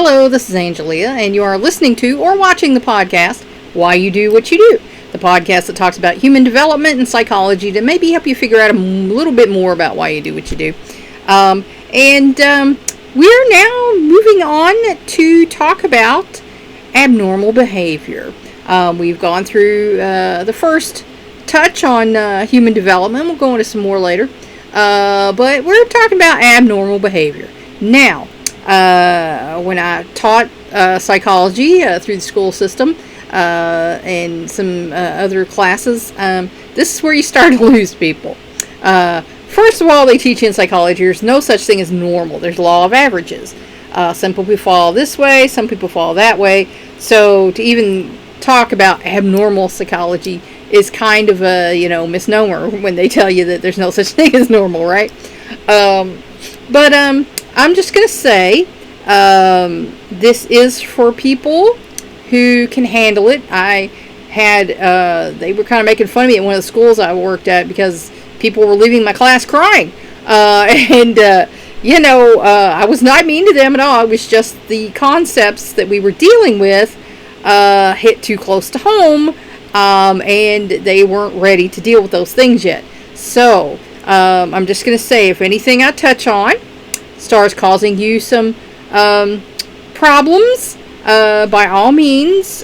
Hello, this is Angelia, and you are listening to or watching the podcast, Why You Do What You Do, the podcast that talks about human development and psychology to maybe help you figure out a little bit more about why you do what you do. We're now moving on to talk about abnormal behavior. We've gone through the first touch on human development. We'll go into some more later. But we're talking about abnormal behavior. Now, when I taught psychology through the school system and some other classes, this is where you start to lose people. First of all, they teach you in psychology there's no such thing as normal. There's law of averages. Some people fall this way, some people fall that way. So to even talk about abnormal psychology is kind of a, misnomer when they tell you that there's no such thing as normal, right? But I'm just going to say this is for people who can handle it. I had, they were kind of making fun of me at one of the schools I worked at because people were leaving my class crying. I was not mean to them at all. It was just the concepts that we were dealing with hit too close to home, and they weren't ready to deal with those things yet. So, I'm just going to say, if anything I touch on starts causing you some problems, by all means,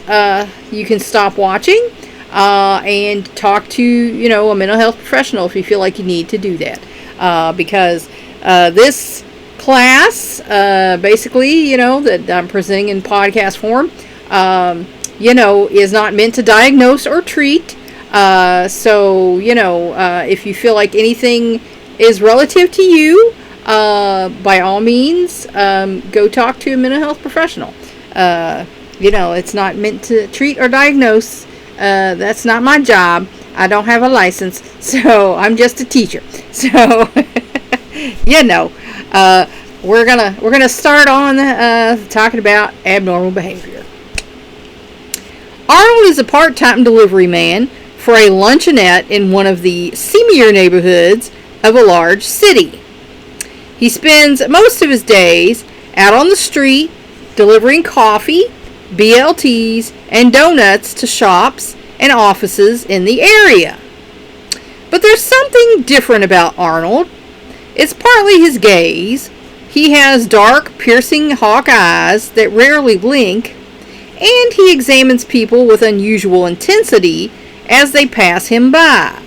you can stop watching and talk to, a mental health professional if you feel like you need to do that. Because this class, basically, that I'm presenting in podcast form, is not meant to diagnose or treat. If you feel like anything is relative to you, by all means, go talk to a mental health professional. It's not meant to treat or diagnose. That's not my job. I don't have a license, so I'm just a teacher. So, we're gonna start on talking about abnormal behavior. Arnold is a part-time delivery man for a luncheonette in one of the seamier neighborhoods of a large city. He spends most of his days out on the street delivering coffee, BLTs, and donuts to shops and offices in the area. But there's something different about Arnold. It's partly his gaze. He has dark, piercing hawk eyes that rarely blink, and he examines people with unusual intensity as they pass him by.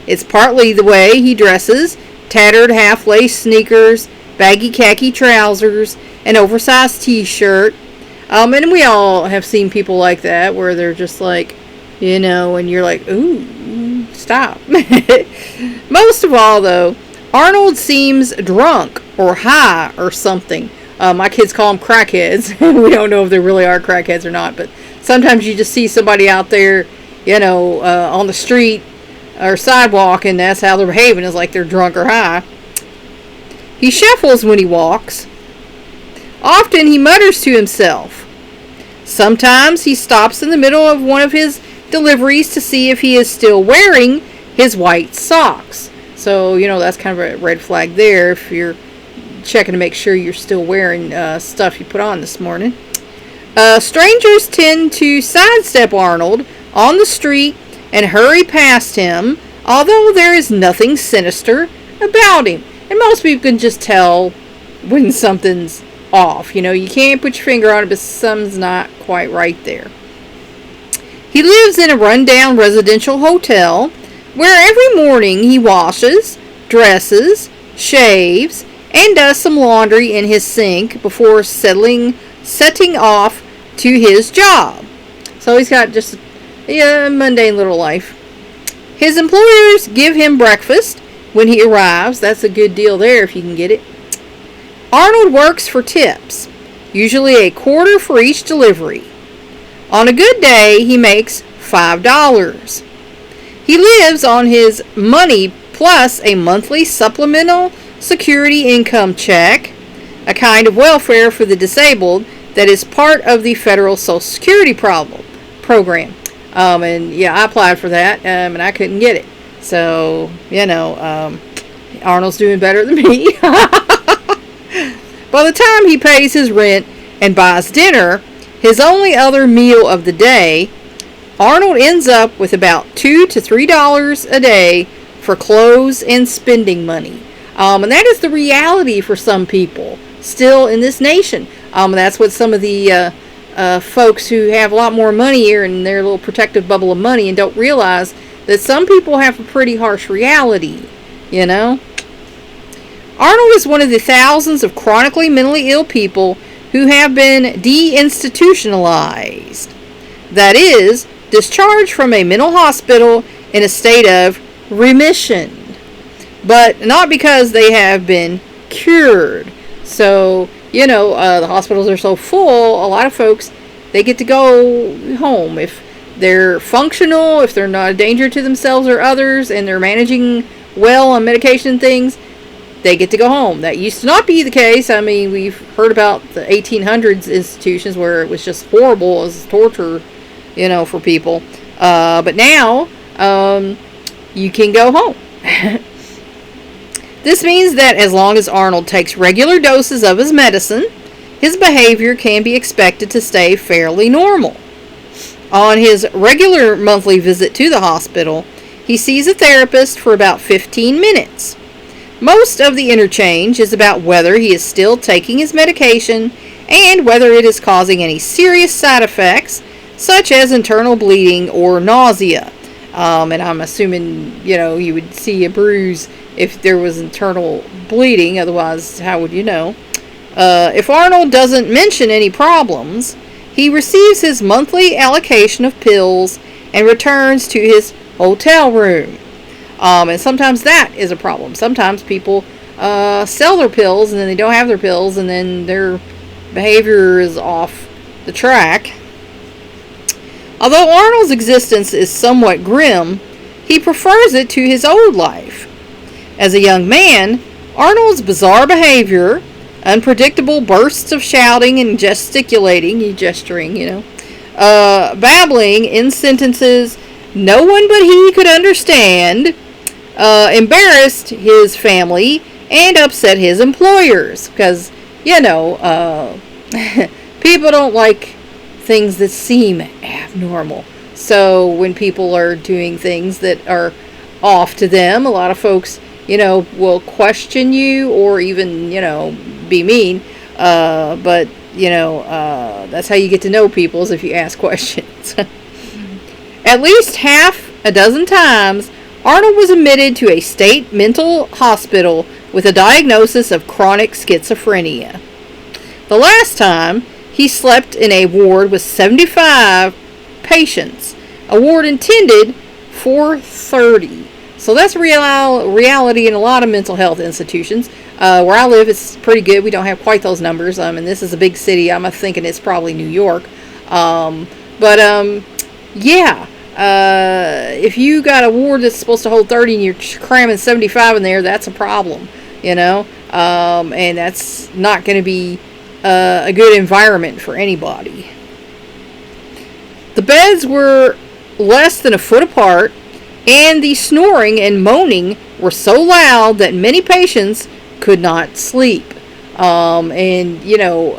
It's partly the way he dresses: tattered half-lace sneakers, baggy khaki trousers, an oversized t-shirt. And we all have seen people like that where they're just like, and you're like, ooh, stop. Most of all, though, Arnold seems drunk or high or something. My kids call them crackheads. We don't know if they really are crackheads or not, but sometimes you just see somebody out there, on the street or sidewalk, and that's how they're behaving, is like they're drunk or high. He shuffles when he walks. Often he mutters to himself. Sometimes he stops in the middle of one of his deliveries to see if he is still wearing his white socks. So, that's kind of a red flag there if you're checking to make sure you're still wearing stuff you put on this morning. Strangers tend to sidestep Arnold on the street and hurry past him, although there is nothing sinister about him. And most people can just tell when something's off. You can't put your finger on it, but something's not quite right there. He lives in a rundown residential hotel where every morning he washes, dresses, shaves, and does some laundry in his sink before setting off to his job. So he's got just a mundane little life. His employers give him breakfast when he arrives. That's a good deal there if you can get it. Arnold works for tips, usually a quarter for each delivery. On a good day, he makes $5. He lives on his money plus a monthly supplemental security income check, a kind of welfare for the disabled that is part of the federal Social Security program. I applied for that, and I couldn't get it. So, Arnold's doing better than me. By the time he pays his rent and buys dinner, his only other meal of the day, Arnold ends up with about $2 to $3 a day for clothes and spending money. And that is the reality for some people still in this nation. That's what some of the folks who have a lot more money here in their little protective bubble of money and don't realize that some people have a pretty harsh reality, you know. Arnold is one of the thousands of chronically mentally ill people who have been deinstitutionalized. That is, discharged from a mental hospital in a state of remission. But not because they have been cured. So, you know, the hospitals are so full, a lot of folks, they get to go home. If they're functional, if they're not a danger to themselves or others, and they're managing well on medication and things, they get to go home. That used to not be the case. I mean, we've heard about the 1800s institutions where it was just horrible as torture, you know, for people. But now, you can go home. This means that as long as Arnold takes regular doses of his medicine, his behavior can be expected to stay fairly normal. On his regular monthly visit to the hospital, he sees a therapist for about 15 minutes. Most of the interchange is about whether he is still taking his medication and whether it is causing any serious side effects, such as internal bleeding or nausea. And I'm assuming, you know, you would see a bruise if there was internal bleeding, otherwise how would you know? If Arnold doesn't mention any problems, he receives his monthly allocation of pills and returns to his hotel room. And sometimes that is a problem. Sometimes people sell their pills and then they don't have their pills and then their behavior is off the track. Although Arnold's existence is somewhat grim, he prefers it to his old life. As a young man, Arnold's bizarre behavior, unpredictable bursts of shouting and gesturing, you know, babbling in sentences no one but he could understand, embarrassed his family and upset his employers. Because, you know, people don't like things that seem abnormal. So when people are doing things that are off to them, a lot of folks, you know, will question you or even, you know, be mean. But, you know, that's how you get to know people, is if you ask questions. At least half a dozen times, Arnold was admitted to a state mental hospital with a diagnosis of chronic schizophrenia. The last time, he slept in a ward with 75 patients, a ward intended for 30. So that's reality in a lot of mental health institutions. Where I live, it's pretty good. We don't have quite those numbers. And this is a big city. I'm thinking it's probably New York. Yeah. If you got a ward that's supposed to hold 30 and you're cramming 75 in there, that's a problem, you know. And that's not going to be a good environment for anybody. The beds were less than a foot apart, and the snoring and moaning were so loud that many patients could not sleep. And, you know,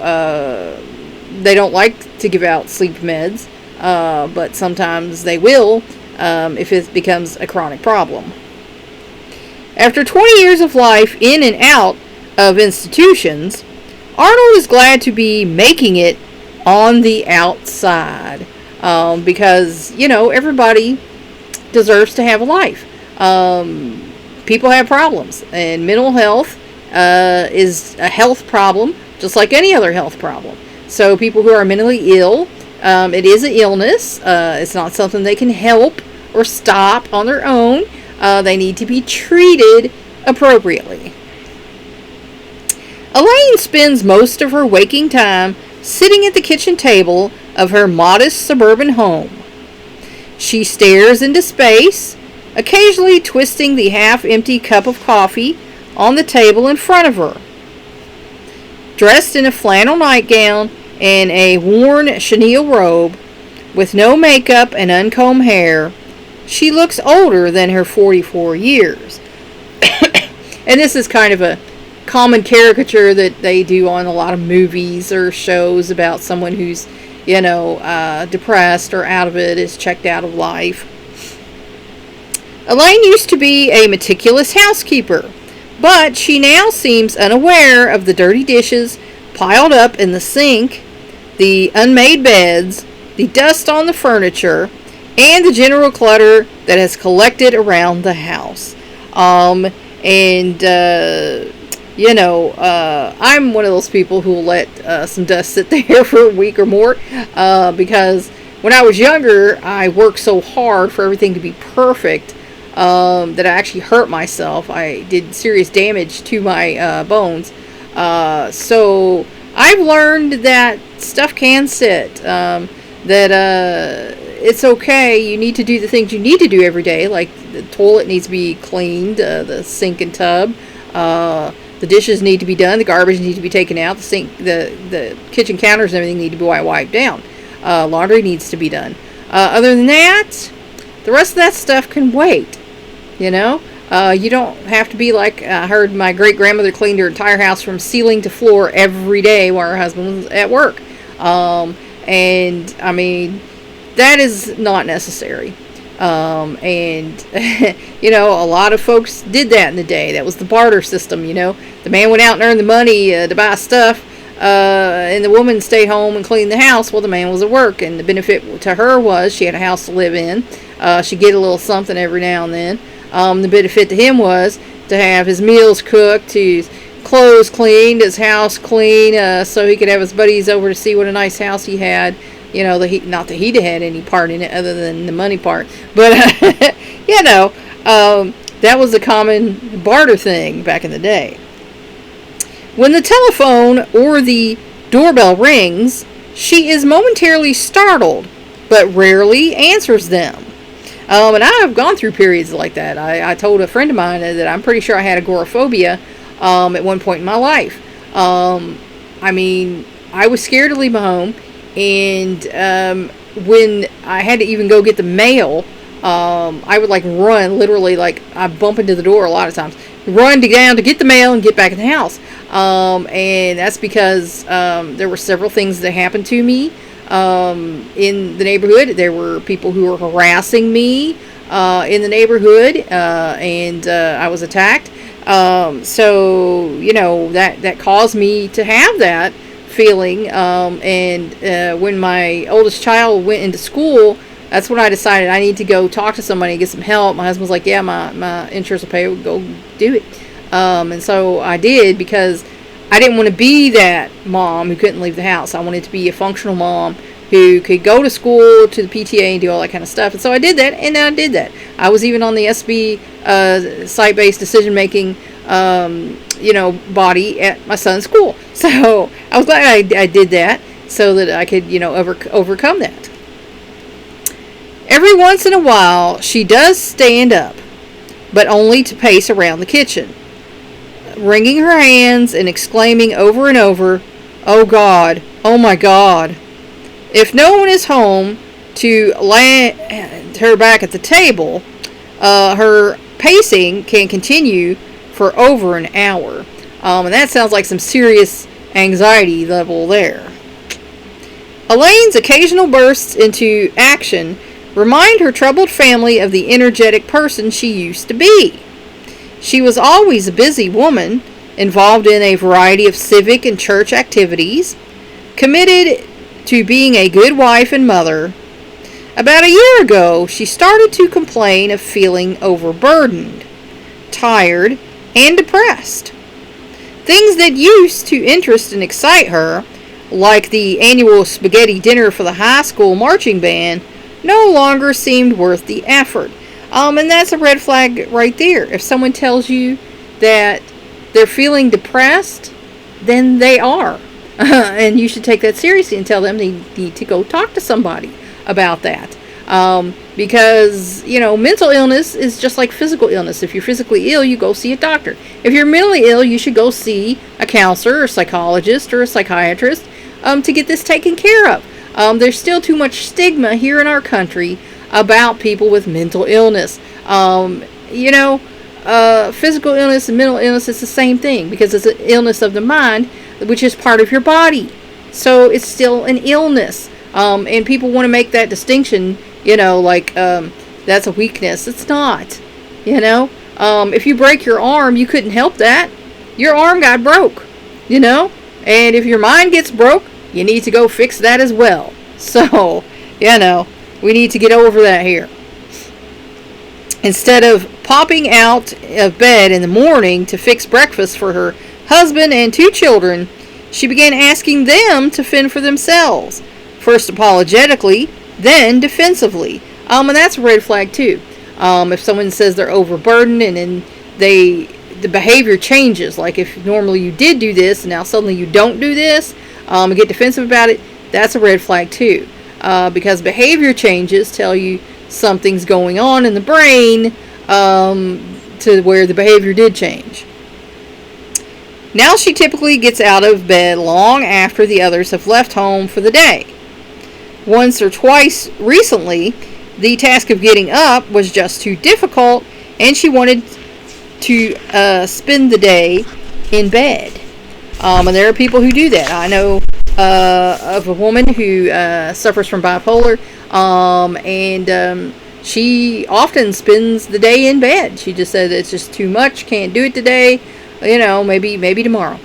they don't like to give out sleep meds, but sometimes they will if it becomes a chronic problem. After 20 years of life in and out of institutions, Arnold is glad to be making it on the outside, because, you know, everybody deserves to have a life. People have problems, and mental health is a health problem, just like any other health problem. So people who are mentally ill, it is an illness. It's not something they can help or stop on their own. They need to be treated appropriately. Elaine spends most of her waking time sitting at the kitchen table of her modest suburban home. She stares into space, occasionally twisting the half-empty cup of coffee on the table in front of her. Dressed in a flannel nightgown and a worn chenille robe, with no makeup and uncombed hair, she looks older than her 44 years. And this is kind of a common caricature that they do on a lot of movies or shows about someone who's, depressed or out of it, is checked out of life. Elaine used to be a meticulous housekeeper, but she now seems unaware of the dirty dishes piled up in the sink, the unmade beds, the dust on the furniture, and the general clutter that has collected around the house. I'm one of those people who will let some dust sit there for a week or more, because when I was younger, I worked so hard for everything to be perfect, that I actually hurt myself. I did serious damage to my bones. So I've learned that stuff can sit, that it's okay. You need to do the things you need to do every day, like the toilet needs to be cleaned, the sink and tub, the dishes need to be done, the garbage needs to be taken out, the sink, the kitchen counters and everything need to be wiped down, laundry needs to be done. Other than that, the rest of that stuff can wait. You don't have to be like, I heard my great grandmother cleaned her entire house from ceiling to floor every day while her husband was at work. And I mean, that is not necessary. A lot of folks did that in the day. That was the barter system. The man went out and earned the money to buy stuff, and the woman stayed home and cleaned the house while the man was at work. And the benefit to her was she had a house to live in. She'd get a little something every now and then. The benefit to him was to have his meals cooked, his clothes cleaned, his house clean, so he could have his buddies over to see what a nice house he had. Not that he'd had any part in it other than the money part, but that was a common barter thing back in the day. When the telephone or the doorbell rings, she is momentarily startled, but rarely answers them. And I have gone through periods like that. I told a friend of mine that I'm pretty sure I had agoraphobia at one point in my life. I was scared to leave my home, and when I had to even go get the mail, I would run, literally, I bump into the door a lot of times, run down to get the mail and get back in the house. And that's because there were several things that happened to me in the neighborhood. There were people who were harassing me in the neighborhood, and I was attacked. So that caused me to have that feeling. And when my oldest child went into school, that's when I decided I need to go talk to somebody and get some help. My husband was like, yeah, my insurance will pay, go do it. And so I did, because I didn't want to be that mom who couldn't leave the house. I wanted to be a functional mom who could go to school, to the PTA, and do all that kind of stuff. And so I did that, and I did that. I was even on the SB site-based decision-making body at my son's school. So I was glad I did that, so that I could overcome that. Every once in a while, she does stand up, but only to pace around the kitchen, wringing her hands and exclaiming over and over, "Oh God, oh my God." If no one is home to land her back at the table, her pacing can continue for over an hour. And that sounds like some serious anxiety level there. Elaine's occasional bursts into action remind her troubled family of the energetic person she used to be. She was always a busy woman, involved in a variety of civic and church activities, committed to being a good wife and mother. About a year ago, she started to complain of feeling overburdened, tired, and depressed. Things that used to interest and excite her, like the annual spaghetti dinner for the high school marching band, no longer seemed worth the effort. And that's a red flag right there. If someone tells you that they're feeling depressed, then they are. And you should take that seriously and tell them they need to go talk to somebody about that. Because, mental illness is just like physical illness. If you're physically ill, you go see a doctor. If you're mentally ill, you should go see a counselor or a psychologist or a psychiatrist to get this taken care of. There's still too much stigma here in our country about people with mental illness. physical illness and mental illness is the same thing, because it's an illness of the mind, which is part of your body. So it's still an illness. And people want to make that distinction, like that's a weakness. It's not. If you break your arm, you couldn't help that. Your arm got broke. And if your mind gets broke, you need to go fix that as well. So, we need to get over that here. Instead of popping out of bed in the morning to fix breakfast for her husband and 2 children, she began asking them to fend for themselves. First apologetically, then defensively. And that's a red flag too. If someone says they're overburdened and then the behavior changes, like if normally you did do this and now suddenly you don't do this, and get defensive about it, that's a red flag too. Because behavior changes tell you something's going on in the brain, to where the behavior did change. Now she typically gets out of bed long after the others have left home for the day. Once or twice recently, the task of getting up was just too difficult, and she wanted to spend the day in bed. And there are people who do that. I know of a woman who suffers from bipolar, and she often spends the day in bed. She just said it's just too much, can't do it today, maybe tomorrow.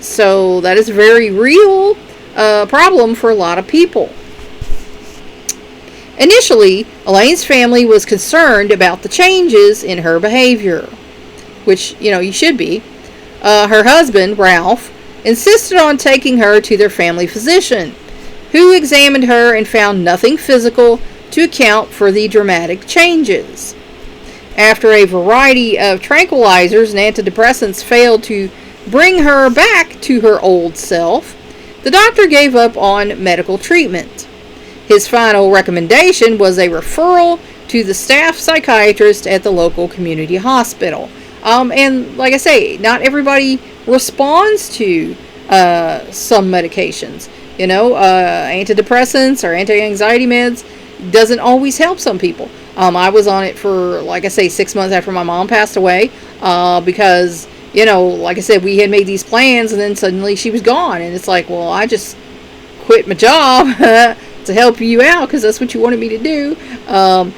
So that is a very real problem for a lot of people. Initially, Elaine's family was concerned about the changes in her behavior, which, you should be. Her husband, Ralph, insisted on taking her to their family physician, who examined her and found nothing physical to account for the dramatic changes. After a variety of tranquilizers and antidepressants failed to bring her back to her old self, the doctor gave up on medical treatment. His final recommendation was a referral to the staff psychiatrist at the local community hospital. And like I say, not everybody responds to some medications. Antidepressants or anti-anxiety meds doesn't always help some people. I was on it for, like I say, 6 months after my mom passed away, because, like I said, we had made these plans and then suddenly she was gone. And it's like, well, I just quit my job to help you out because that's what you wanted me to do. And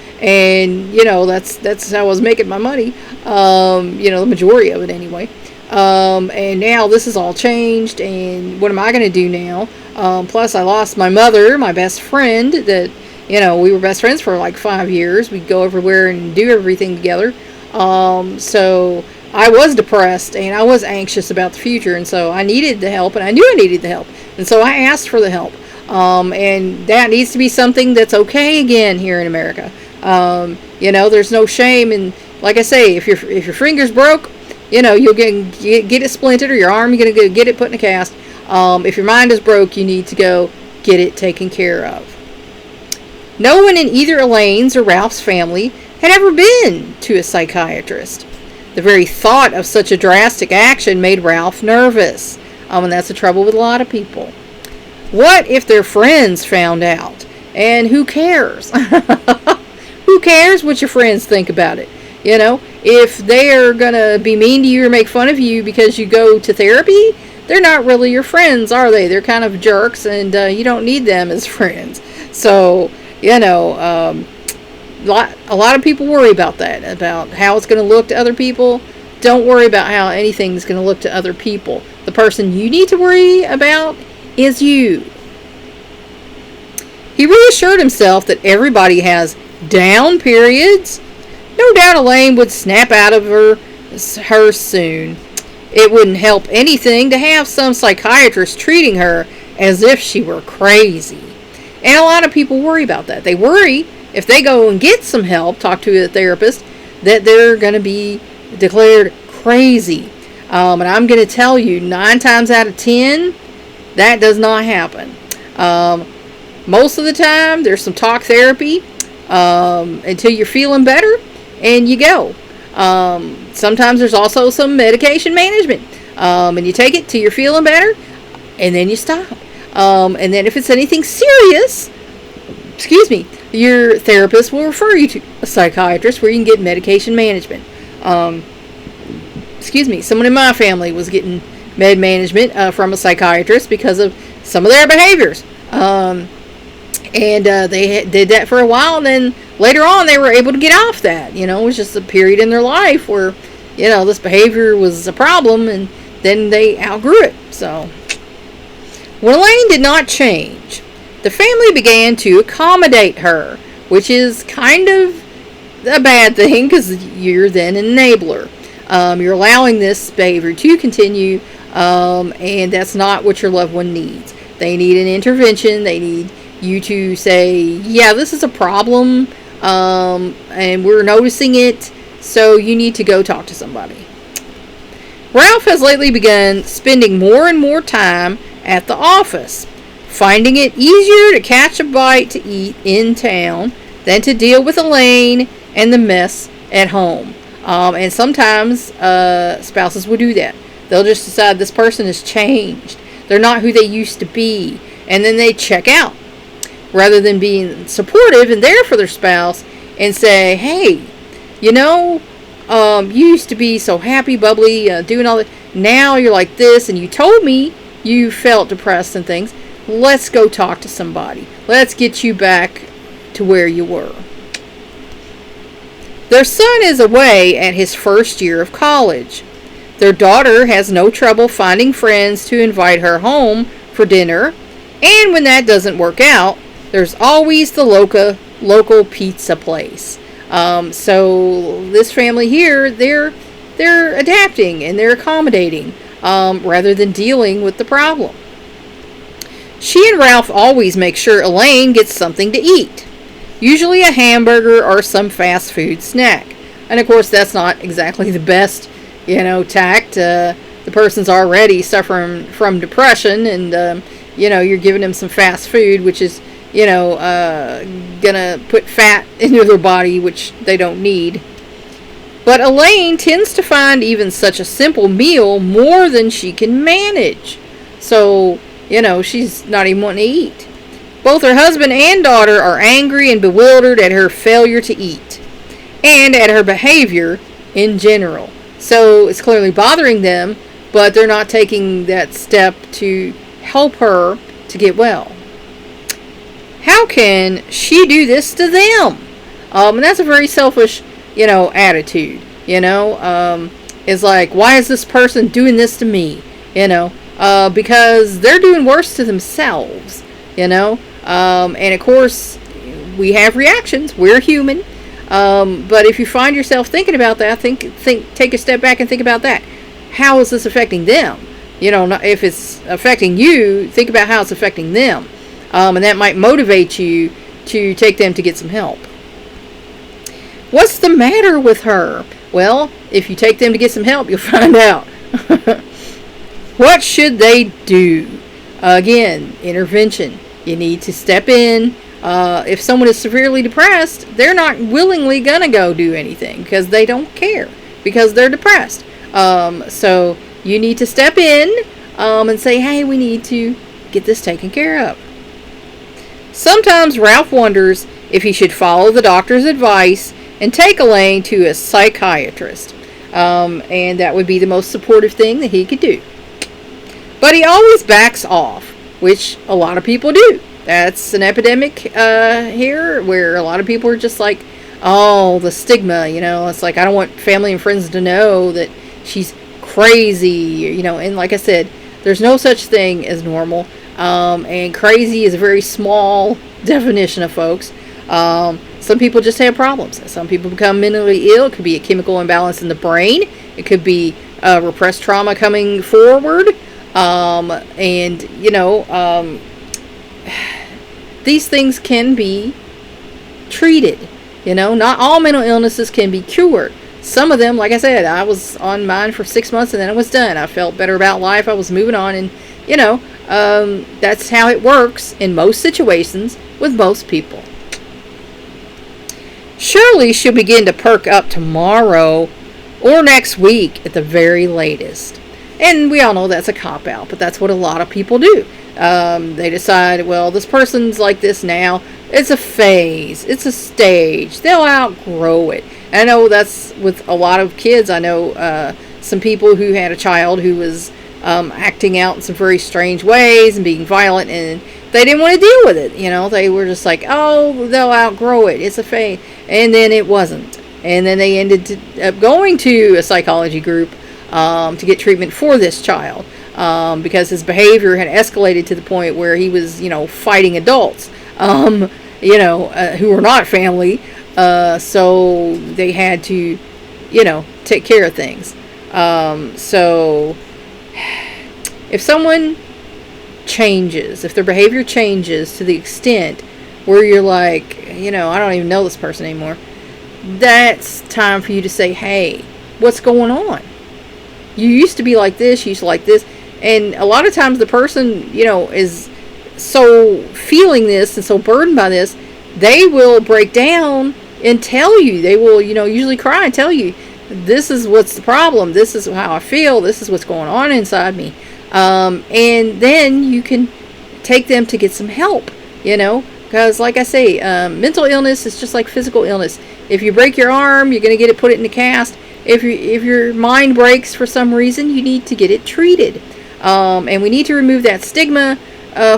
that's how I was making my money, the majority of it anyway. And now this is all changed, and what am I going to do now? Plus I lost my mother, my best friend, that, we were best friends for like 5 years. We'd go everywhere and do everything together. So I was depressed and I was anxious about the future, and so I needed the help, and I knew I needed the help, and so I asked for the help. And that needs to be something that's okay again here in America. There's no shame, and like I say, if your finger's broke, you'll get it splintered, or your arm, you're gonna get it put in a cast. If your mind is broke, you need to go get it taken care of. No one in either Elaine's or Ralph's family had ever been to a psychiatrist. The very thought of such a drastic action made Ralph nervous, and that's the trouble with a lot of people. What if their friends found out? And who cares? Who cares what your friends think about it? If they're going to be mean to you or make fun of you because you go to therapy, they're not really your friends, are they? They're kind of jerks, and you don't need them as friends. So, a lot of people worry about that, about how it's going to look to other people. Don't worry about how anything's going to look to other people. The person you need to worry about is you. He reassured himself that everybody has down periods. No doubt Elaine would snap out of her soon. It wouldn't help anything to have some psychiatrist treating her as if she were crazy. And a lot of people worry about that. They worry if they go and get some help, talk to a therapist, that they're going to be declared crazy. And I'm going to tell you, 9 times out of 10, that does not happen. Most of the time, there's some talk therapy until you're feeling better, and you go. Sometimes there's also some medication management, and you take it till you're feeling better, and then you stop. And then if it's anything serious, your therapist will refer you to a psychiatrist where you can get medication management. Someone in my family was getting med management from a psychiatrist because of some of their behaviors. They did that for a while, and then later on they were able to get off that. It was just a period in their life where, this behavior was a problem, and then they outgrew it. So, when Elaine did not change, the family began to accommodate her, which is kind of a bad thing because you're then an enabler. You're allowing this behavior to continue, and that's not what your loved one needs. They need an intervention. They need you to say, yeah, this is a problem, and we're noticing it, so you need to go talk to somebody. Ralph has lately begun spending more and more time at the office, finding it easier to catch a bite to eat in town than to deal with Elaine and the mess at home. And sometimes spouses will do that. They'll just decide this person has changed. They're not who they used to be. And then they check out. Rather than being supportive and there for their spouse and say, hey, you used to be so happy, bubbly, doing all that. Now you're like this, and you told me you felt depressed and things. Let's go talk to somebody. Let's get you back to where you were. Their son is away at his first year of college. Their daughter has no trouble finding friends to invite her home for dinner, and when that doesn't work out, there's always the local pizza place. So this family here, they're adapting and they're accommodating rather than dealing with the problem. She and Ralph always make sure Elaine gets something to eat, usually a hamburger or some fast food snack. And of course, that's not exactly the best, tact. The person's already suffering from depression, and you're giving them some fast food, which is gonna put fat into their body, which they don't need. But Elaine tends to find even such a simple meal more than she can manage. So, she's not even wanting to eat. Both her husband and daughter are angry and bewildered at her failure to eat, and at her behavior in general. So it's clearly bothering them, but they're not taking that step to help her to get well. How can she do this to them? And that's a very selfish, attitude. It's like, why is this person doing this to me? Because they're doing worse to themselves. And of course, we have reactions. We're human. But if you find yourself thinking about that, take a step back and think about that. How is this affecting them? If it's affecting you, think about how it's affecting them. And that might motivate you to take them to get some help. What's the matter with her? Well, if you take them to get some help, you'll find out. What should they do? Again, intervention. You need to step in. If someone is severely depressed, they're not willingly going to go do anything because they don't care, because they're depressed. So you need to step in and say, hey, we need to get this taken care of. Sometimes Ralph wonders if he should follow the doctor's advice and take Elaine to a psychiatrist. And that would be the most supportive thing that he could do. But he always backs off, which a lot of people do. That's an epidemic here, where a lot of people are just like, oh, the stigma, it's like, I don't want family and friends to know that she's crazy, and like I said, there's no such thing as normal. And crazy is a very small definition of folks. Some people just have problems. Some people become mentally ill. It could be a chemical imbalance in the brain. It could be repressed trauma coming forward. These things can be treated. Not all mental illnesses can be cured. Some of them, like I said, I was on mine for 6 months and then I was done. I felt better about life. I was moving on, and that's how it works in most situations with most people. Surely she'll begin to perk up tomorrow or next week at the very latest. And we all know that's a cop-out, but that's what a lot of people do. They decide, well, this person's like this now. It's a phase. It's a stage. They'll outgrow it. And I know that's with a lot of kids. I know some people who had a child who was acting out in some very strange ways and being violent, and they didn't want to deal with it. They were just like, oh, they'll outgrow it. It's a phase. And then it wasn't. And then they ended up going to a psychology group to get treatment for this child because his behavior had escalated to the point where he was, fighting adults, who were not family. So they had to, take care of things. So if someone changes, if their behavior changes to the extent where you're like, I don't even know this person anymore, that's time for you to say, hey, what's going on? You used to be like this, you used to like this. And a lot of times the person, is so feeling this and so burdened by this, they will break down and tell you. They will, usually cry and tell you, this is what's the problem. This is how I feel. This is what's going on inside me. And then you can take them to get some help, because like I say, mental illness is just like physical illness. If you break your arm, you're going to put it in a cast. If your mind breaks for some reason, you need to get it treated. And we need to remove that stigma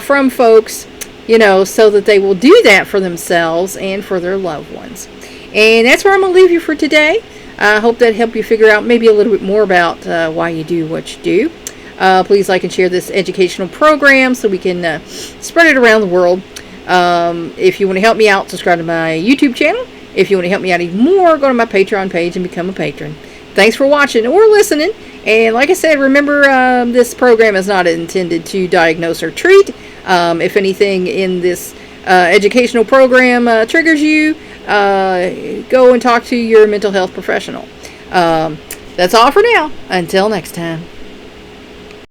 from folks, so that they will do that for themselves and for their loved ones. And that's where I'm going to leave you for today. I hope that helped you figure out maybe a little bit more about why you do what you do. Please like and share this educational program so we can spread it around the world. If you want to help me out, subscribe to my YouTube channel. If you want to help me out even more, go to my Patreon page and become a patron. Thanks for watching or listening. And like I said, remember, this program is not intended to diagnose or treat. If anything in this educational program triggers you, go and talk to your mental health professional. That's all for now. Until next time.